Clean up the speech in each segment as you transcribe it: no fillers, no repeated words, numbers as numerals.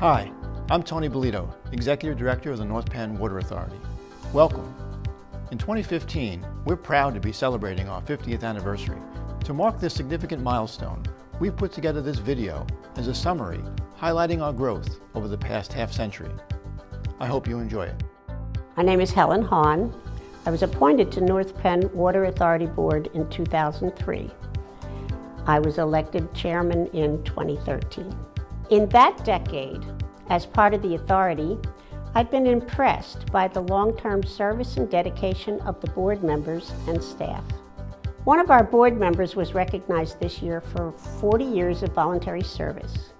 Hi, I'm Tony Bolito, Executive Director of the North Penn Water Authority. Welcome. In 2015, we're proud to be celebrating our 50th anniversary. To mark this significant milestone, we've put together this video as a summary highlighting our growth over the past half-century. I hope you enjoy it. My name is Helen Hahn. I was appointed to North Penn Water Authority Board in 2003. I was elected chairman in 2013. In that decade, as part of the authority, I've been impressed by the long-term service and dedication of the board members and staff. One of our board members was recognized this year for 40 years of voluntary service,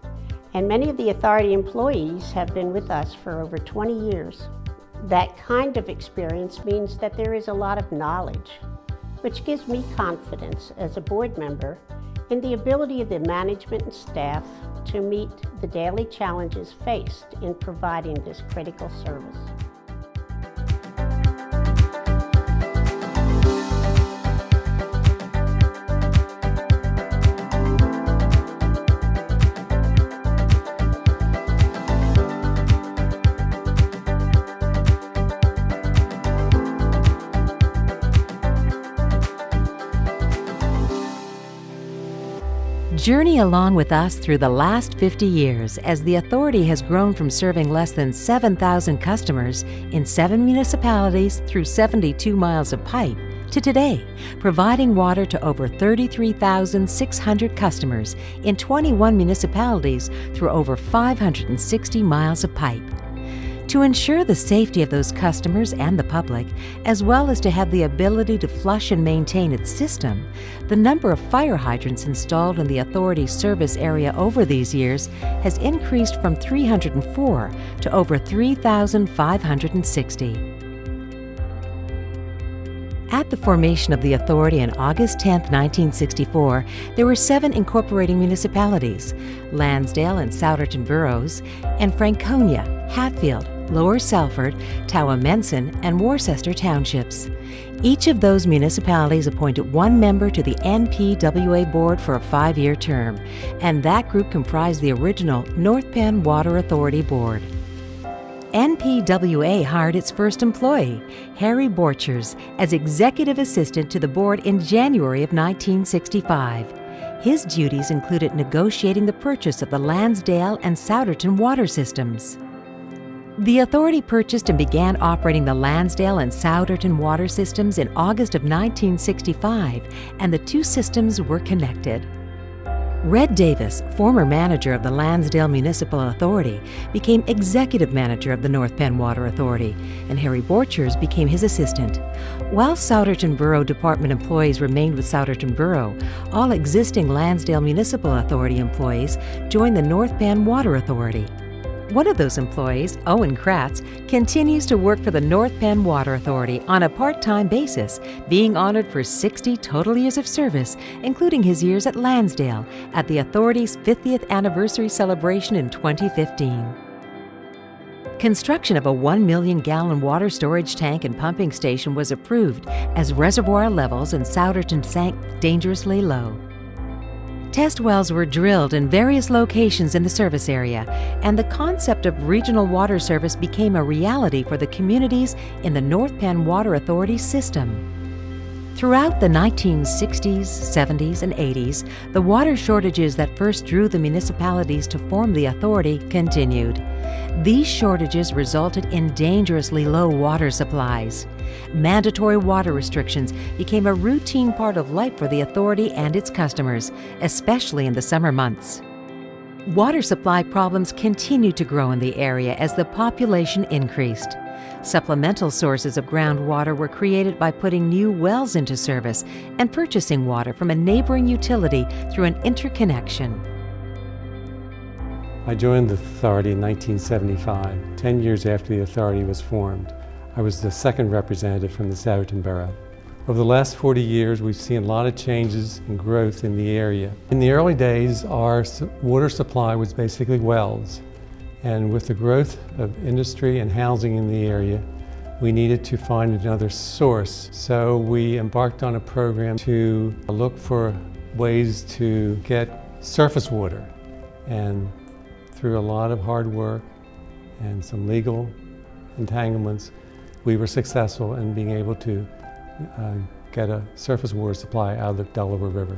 and many of the authority employees have been with us for over 20 years. That kind of experience means that there is a lot of knowledge, which gives me confidence as a board member in the ability of the management and staff to meet the daily challenges faced in providing this critical service. Journey along with us through the last 50 years as the authority has grown from serving less than 7,000 customers in 7 municipalities through 72 miles of pipe to today, providing water to over 33,600 customers in 21 municipalities through over 560 miles of pipe. To ensure the safety of those customers and the public, as well as to have the ability to flush and maintain its system, the number of fire hydrants installed in the authority's service area over these years has increased from 304 to over 3,560. At the formation of the authority on August 10, 1964, there were 7 incorporating municipalities: Lansdale and Souderton boroughs, and Franconia, Hatfield, Lower Salford, Towamencin, and Worcester townships. Each of those municipalities appointed 1 member to the NPWA board for a 5-year term, and that group comprised the original North Penn Water Authority board. NPWA hired its first employee, Harry Borchers, as executive assistant to the board in January of 1965. His duties included negotiating the purchase of the Lansdale and Souderton water systems. The authority purchased and began operating the Lansdale and Souderton water systems in August of 1965, and the 2 systems were connected. Red Davis, former manager of the Lansdale Municipal Authority, became executive manager of the North Penn Water Authority, and Harry Borchers became his assistant. While Souderton Borough Department employees remained with Souderton Borough, all existing Lansdale Municipal Authority employees joined the North Penn Water Authority. One of those employees, Owen Kratz, continues to work for the North Penn Water Authority on a part-time basis, being honored for 60 total years of service, including his years at Lansdale at the authority's 50th anniversary celebration in 2015. Construction of a 1 million-gallon water storage tank and pumping station was approved as reservoir levels in Souderton sank dangerously low. Test wells were drilled in various locations in the service area, and the concept of regional water service became a reality for the communities in the North Penn Water Authority system. Throughout the 1960s, 70s, and 80s, the water shortages that first drew the municipalities to form the authority continued. These shortages resulted in dangerously low water supplies. Mandatory water restrictions became a routine part of life for the authority and its customers, especially in the summer months. Water supply problems continued to grow in the area as the population increased. Supplemental sources of groundwater were created by putting new wells into service and purchasing water from a neighboring utility through an interconnection. I joined the authority in 1975, 10 years after the authority was formed. I was the second representative from the Souderton Borough. Over the last 40 years, we've seen a lot of changes and growth in the area. In the early days, our water supply was basically wells. And with the growth of industry and housing in the area, we needed to find another source. So we embarked on a program to look for ways to get surface water. And through a lot of hard work and some legal entanglements, we were successful in being able to get a surface water supply out of the Delaware River.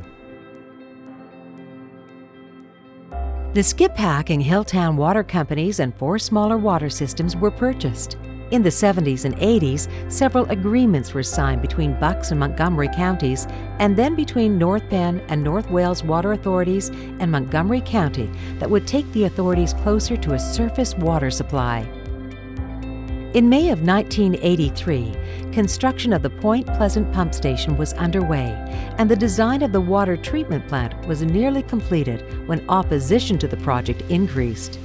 The Skip-Pack and Hilltown water companies and 4 smaller water systems were purchased. In the 70s and 80s, several agreements were signed between Bucks and Montgomery counties, and then between North Penn and North Wales Water Authorities and Montgomery County that would take the authorities closer to a surface water supply. In May of 1983, construction of the Point Pleasant Pump Station was underway, and the design of the water treatment plant was nearly completed when opposition to the project increased.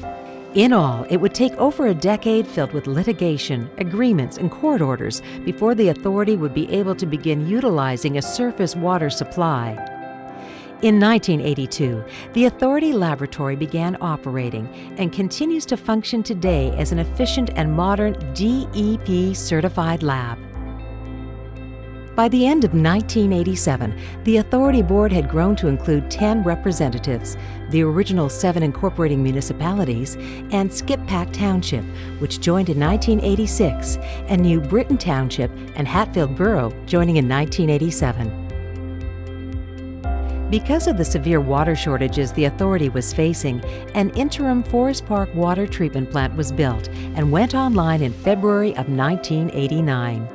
In all, it would take over a decade filled with litigation, agreements, and court orders before the authority would be able to begin utilizing a surface water supply. In 1982, the Authority Laboratory began operating and continues to function today as an efficient and modern DEP-certified lab. By the end of 1987, the Authority Board had grown to include 10 representatives, the original 7 incorporating municipalities, and Skip-Pack Township, which joined in 1986, and New Britain Township and Hatfield Borough joining in 1987. Because of the severe water shortages the authority was facing, an interim Forest Park water treatment plant was built and went online in February of 1989.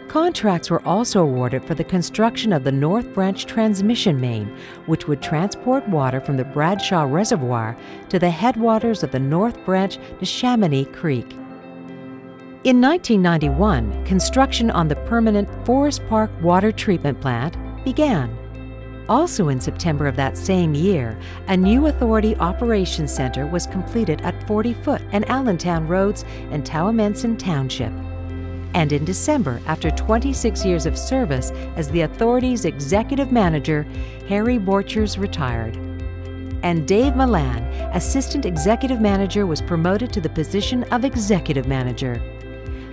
Contracts were also awarded for the construction of the North Branch transmission main, which would transport water from the Bradshaw Reservoir to the headwaters of the North Branch to Chamonix Creek. In 1991, construction on the permanent Forest Park water treatment plant began. Also in September of that same year, a new Authority Operations Center was completed at 40 Foot and Allentown Roads in Towamencin Township. And in December, after 26 years of service as the Authority's executive manager, Harry Borchers retired. And Dave Milan, assistant executive manager, was promoted to the position of executive manager.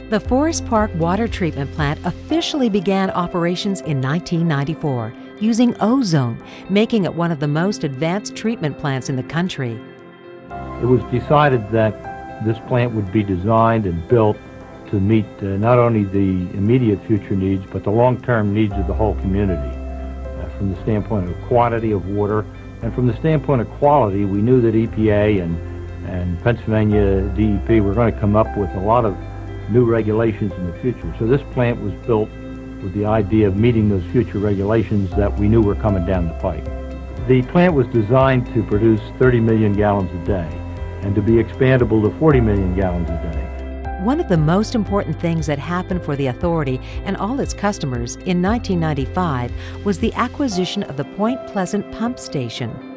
The Forest Park water treatment plant officially began operations in 1994, using ozone, making it one of the most advanced treatment plants in the country. It was decided that this plant would be designed and built to meet not only the immediate future needs, but the long-term needs of the whole community. From the standpoint of quantity of water, and from the standpoint of quality, we knew that EPA and Pennsylvania DEP were going to come up with a lot of new regulations in the future. So this plant was built with the idea of meeting those future regulations that we knew were coming down the pike. The plant was designed to produce 30 million gallons a day and to be expandable to 40 million gallons a day. One of the most important things that happened for the Authority and all its customers in 1995 was the acquisition of the Point Pleasant Pump Station.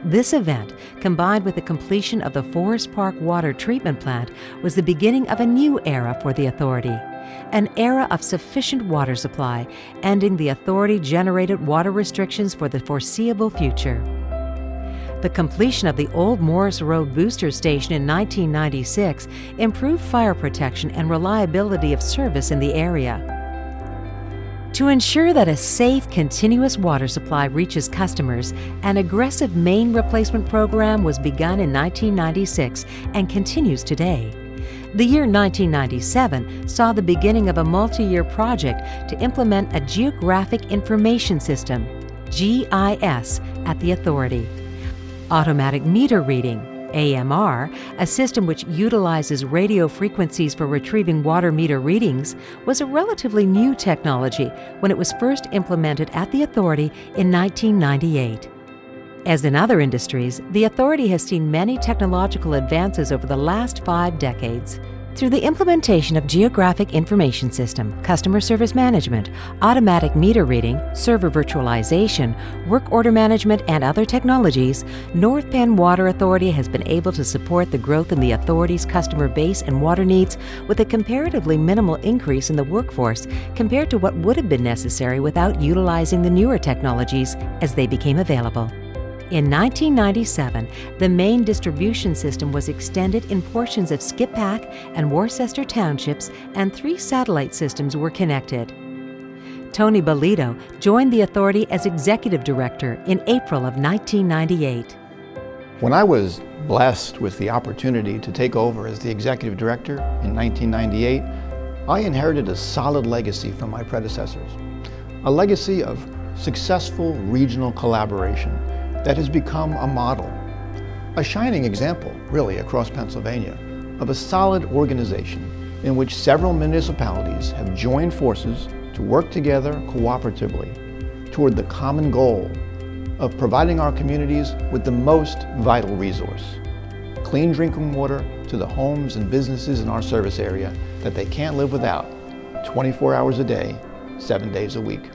This event, combined with the completion of the Forest Park water treatment plant, was the beginning of a new era for the Authority, an era of sufficient water supply, ending the Authority-generated water restrictions for the foreseeable future. The completion of the Old Morris Road Booster Station in 1996 improved fire protection and reliability of service in the area. To ensure that a safe, continuous water supply reaches customers, an aggressive main replacement program was begun in 1996 and continues today. The year 1997 saw the beginning of a multi-year project to implement a Geographic Information System, GIS, at the Authority. Automatic meter reading, AMR, a system which utilizes radio frequencies for retrieving water meter readings, was a relatively new technology when it was first implemented at the Authority in 1998. As in other industries, the Authority has seen many technological advances over the last 5 decades. Through the implementation of Geographic Information System, customer service management, automatic meter reading, server virtualization, work order management, and other technologies, North Penn Water Authority has been able to support the growth in the Authority's customer base and water needs with a comparatively minimal increase in the workforce compared to what would have been necessary without utilizing the newer technologies as they became available. In 1997, the main distribution system was extended in portions of Skip-Pack and Worcester Townships, and 3 satellite systems were connected. Tony Bolito joined the Authority as Executive Director in April of 1998. When I was Blessed with the opportunity to take over as the executive director in 1998, I inherited a solid legacy from my predecessors, a legacy of successful regional collaboration that has become a model, a shining example, really, across Pennsylvania, of a solid organization in which several municipalities have joined forces to work together cooperatively toward the common goal of providing our communities with the most vital resource, clean drinking water to the homes and businesses in our service area that they can't live without 24 hours a day, 7 days a week.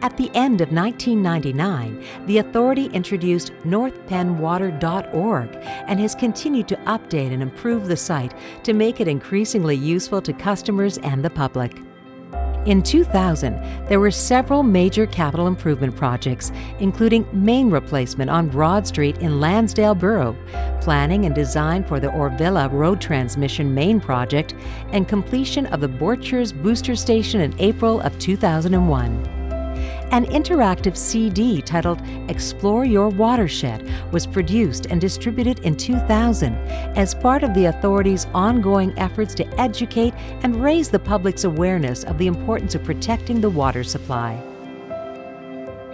At the end of 1999, the Authority introduced northpennwater.org and has continued to update and improve the site to make it increasingly useful to customers and the public. In 2000, there were several major capital improvement projects, including main replacement on Broad Street in Lansdale Borough, planning and design for the Orvilla Road Transmission Main Project, and completion of the Borchers Booster Station in April of 2001. An interactive CD titled Explore Your Watershed was produced and distributed in 2000 as part of the Authority's ongoing efforts to educate and raise the public's awareness of the importance of protecting the water supply.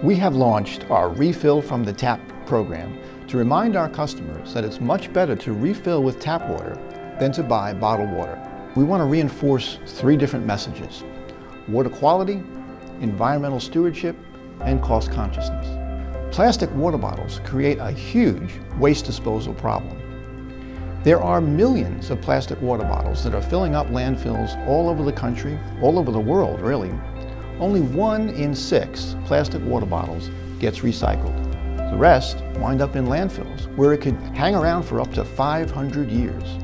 We have launched our Refill from the Tap program to remind our customers that it's much better to refill with tap water than to buy bottled water. We want to reinforce 3 different messages: water quality, environmental stewardship, and cost consciousness. Plastic water bottles create a huge waste disposal problem. There are millions of plastic water bottles that are filling up landfills all over the country, all over the world, really. Only 1 in 6 plastic water bottles gets recycled. The rest wind up in landfills, where it could hang around for up to 500 years.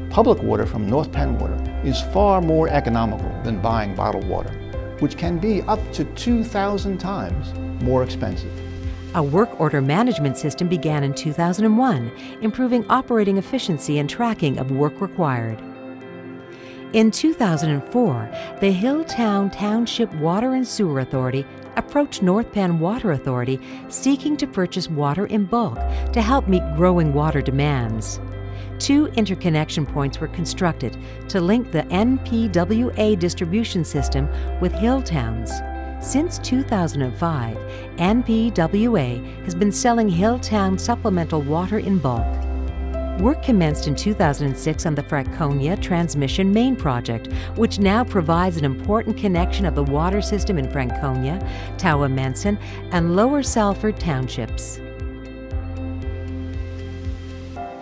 Public water from North Penn Water is far more economical than buying bottled water, which can be up to 2,000 times more expensive. A work order management system began in 2001, improving operating efficiency and tracking of work required. In 2004, the Hilltown Township Water and Sewer Authority approached North Penn Water Authority seeking to purchase water in bulk to help meet growing water demands. 2 interconnection points were constructed to link the NPWA distribution system with Hilltown's. Since 2005, NPWA has been selling Hilltown supplemental water in bulk. Work commenced in 2006 on the Franconia Transmission Main Project, which now provides an important connection of the water system in Franconia, Towemenson, and Lower Salford townships.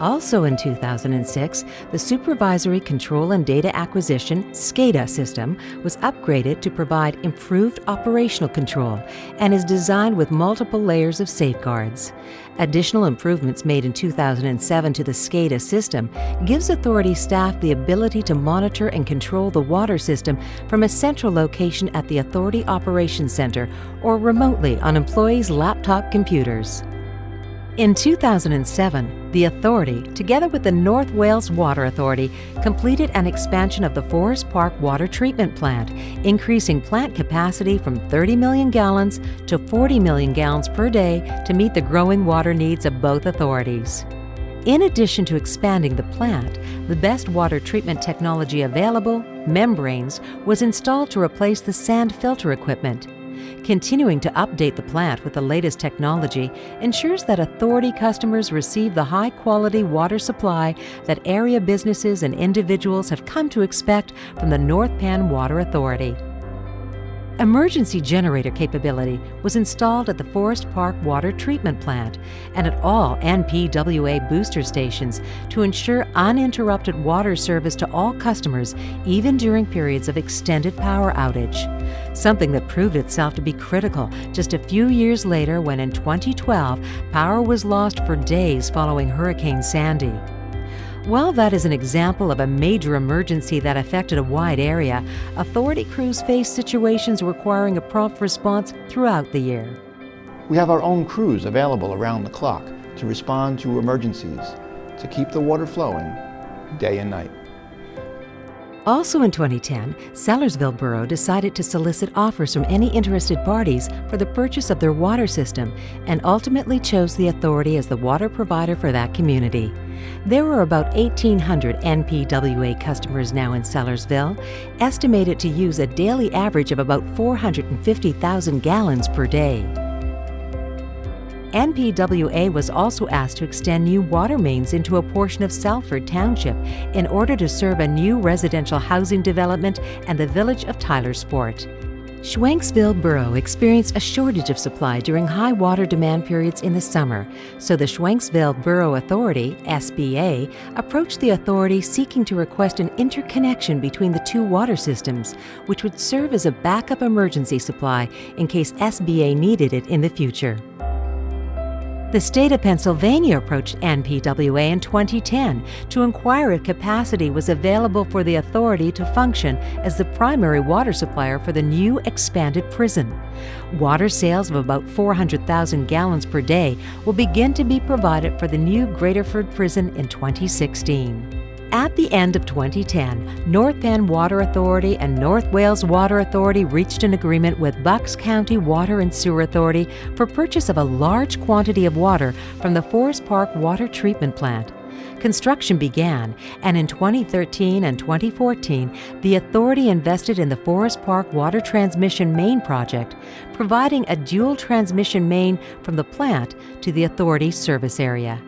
Also in 2006, the Supervisory Control and Data Acquisition SCADA system was upgraded to provide improved operational control and is designed with multiple layers of safeguards. Additional improvements made in 2007 to the SCADA system gives Authority staff the ability to monitor and control the water system from a central location at the Authority Operations Center or remotely on employees' laptop computers. In 2007, the Authority, together with the North Wales Water Authority, completed an expansion of the Forest Park Water Treatment Plant, increasing plant capacity from 30 million gallons to 40 million gallons per day to meet the growing water needs of both authorities. In addition to expanding the plant, the best water treatment technology available, membranes, was installed to replace the sand filter equipment. Continuing to update the plant with the latest technology ensures that Authority customers receive the high-quality water supply that area businesses and individuals have come to expect from the North Penn Water Authority. Emergency generator capability was installed at the Forest Park Water Treatment Plant and at all NPWA booster stations to ensure uninterrupted water service to all customers, even during periods of extended power outage. Something that proved itself to be critical just a few years later when in 2012, power was lost for days following Hurricane Sandy. While that is an example of a major emergency that affected a wide area, Authority crews face situations requiring a prompt response throughout the year. We have our own crews available around the clock to respond to emergencies, to keep the water flowing day and night. Also in 2010, Sellersville Borough decided to solicit offers from any interested parties for the purchase of their water system and ultimately chose the Authority as the water provider for that community. There are about 1,800 NPWA customers now in Sellersville, estimated to use a daily average of about 450,000 gallons per day. NPWA was also asked to extend new water mains into a portion of Salford Township in order to serve a new residential housing development and the village of Tylersport. Schwenksville Borough experienced a shortage of supply during high water demand periods in the summer, so the Schwenksville Borough Authority, SBA, approached the authority seeking to request an interconnection between the two water systems, which would serve as a backup emergency supply in case SBA needed it in the future. The state of Pennsylvania approached NPWA in 2010 to inquire if capacity was available for the authority to function as the primary water supplier for the new expanded prison. Water sales of about 400,000 gallons per day will begin to be provided for the new Graterford prison in 2016. At the end of 2010, North Penn Water Authority and North Wales Water Authority reached an agreement with Bucks County Water and Sewer Authority for purchase of a large quantity of water from the Forest Park Water Treatment Plant. Construction began, and in 2013 and 2014, the authority invested in the Forest Park Water Transmission Main project, providing a dual transmission main from the plant to the authority's service area.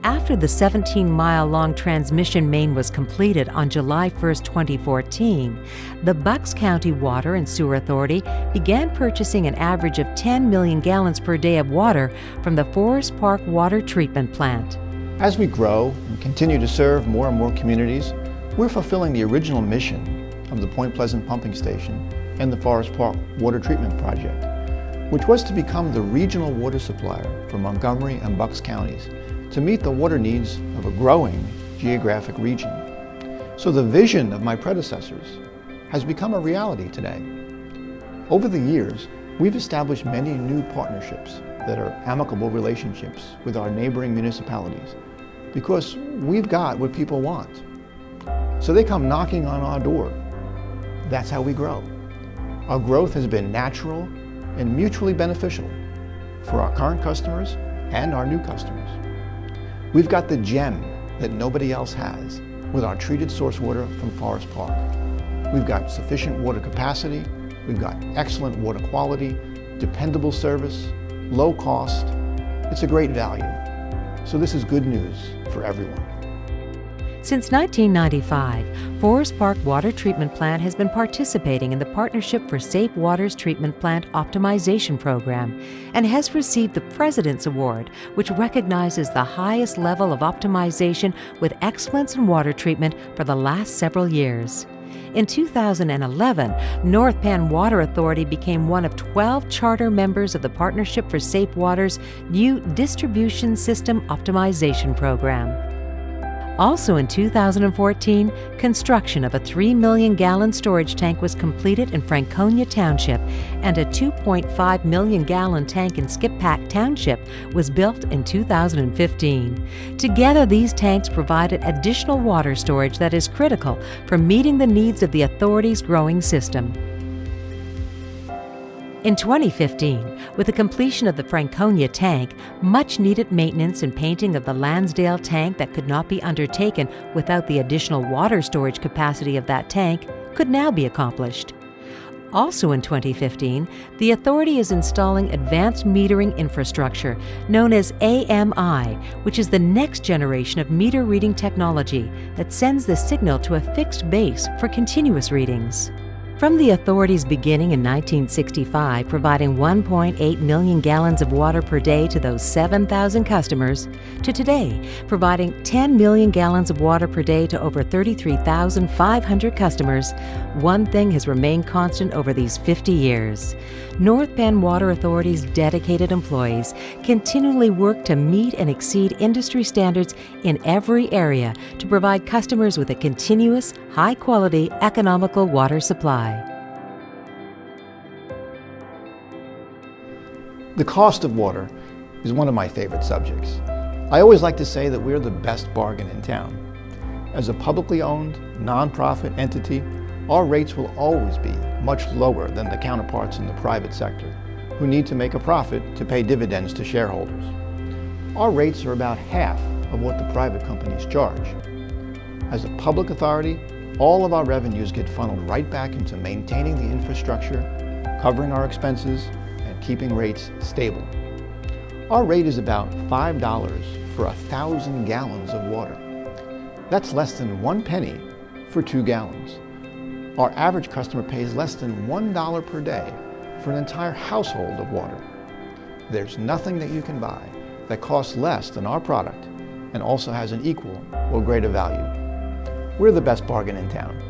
After the 17-mile-long transmission main was completed on July 1, 2014, the Bucks County Water and Sewer Authority began purchasing an average of 10 million gallons per day of water from the Forest Park Water Treatment Plant. As we grow and continue to serve more and more communities, we're fulfilling the original mission of the Point Pleasant Pumping Station and the Forest Park Water Treatment Project, which was to become the regional water supplier for Montgomery and Bucks counties to meet the water needs of a growing geographic region. So the vision of my predecessors has become a reality today. Over the years, we've established many new partnerships that are amicable relationships with our neighboring municipalities because we've got what people want. So they come knocking on our door. That's how we grow. Our growth has been natural and mutually beneficial for our current customers and our new customers. We've got the gem that nobody else has with our treated source water from Forest Park. We've got sufficient water capacity, we've got excellent water quality, dependable service, low cost. It's a great value. So this is good news for everyone. Since 1995, Forest Park Water Treatment Plant has been participating in the Partnership for Safe Waters Treatment Plant Optimization Program and has received the President's Award, which recognizes the highest level of optimization with excellence in water treatment for the last several years. In 2011, North Penn Water Authority became one of 12 charter members of the Partnership for Safe Waters' new Distribution System Optimization Program. Also in 2014, construction of a 3 million gallon storage tank was completed in Franconia Township, and a 2.5 million gallon tank in Skippack Township was built in 2015. Together, these tanks provided additional water storage that is critical for meeting the needs of the authority's growing system. In 2015, with the completion of the Franconia tank, much-needed maintenance and painting of the Lansdale tank that could not be undertaken without the additional water storage capacity of that tank could now be accomplished. Also in 2015, the authority is installing advanced metering infrastructure known as AMI, which is the next generation of meter reading technology that sends the signal to a fixed base for continuous readings. From the authority's beginning in 1965, providing 1.8 million gallons of water per day to those 7,000 customers, to today, providing 10 million gallons of water per day to over 33,500 customers, one thing has remained constant over these 50 years. North Penn Water Authority's dedicated employees continually work to meet and exceed industry standards in every area to provide customers with a continuous, high-quality, economical water supply. The cost of water is one of my favorite subjects. I always like to say that we're the best bargain in town. As a publicly owned, nonprofit entity, our rates will always be much lower than the counterparts in the private sector, who need to make a profit to pay dividends to shareholders. Our rates are about half of what the private companies charge. As a public authority, all of our revenues get funneled right back into maintaining the infrastructure, covering our expenses, and keeping rates stable. Our rate is about $5 for 1,000 gallons of water. That's less than 1 penny for 2 gallons. Our average customer pays less than $1 per day for an entire household of water. There's nothing that you can buy that costs less than our product and also has an equal or greater value. We're the best bargain in town.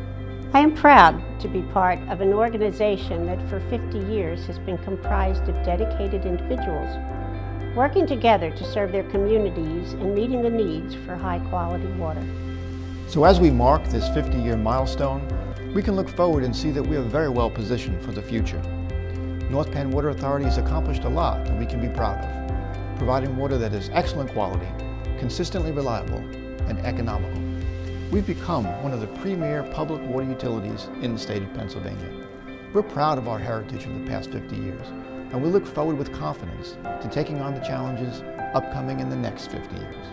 I am proud to be part of an organization that for 50 years has been comprised of dedicated individuals working together to serve their communities and meeting the needs for high-quality water. So as we mark this 50-year milestone, we can look forward and see that we are very well positioned for the future. North Penn Water Authority has accomplished a lot that we can be proud of, providing water that is excellent quality, consistently reliable, and economical. We've become one of the premier public water utilities in the state of Pennsylvania. We're proud of our heritage of the past 50 years, and we look forward with confidence to taking on the challenges upcoming in the next 50 years.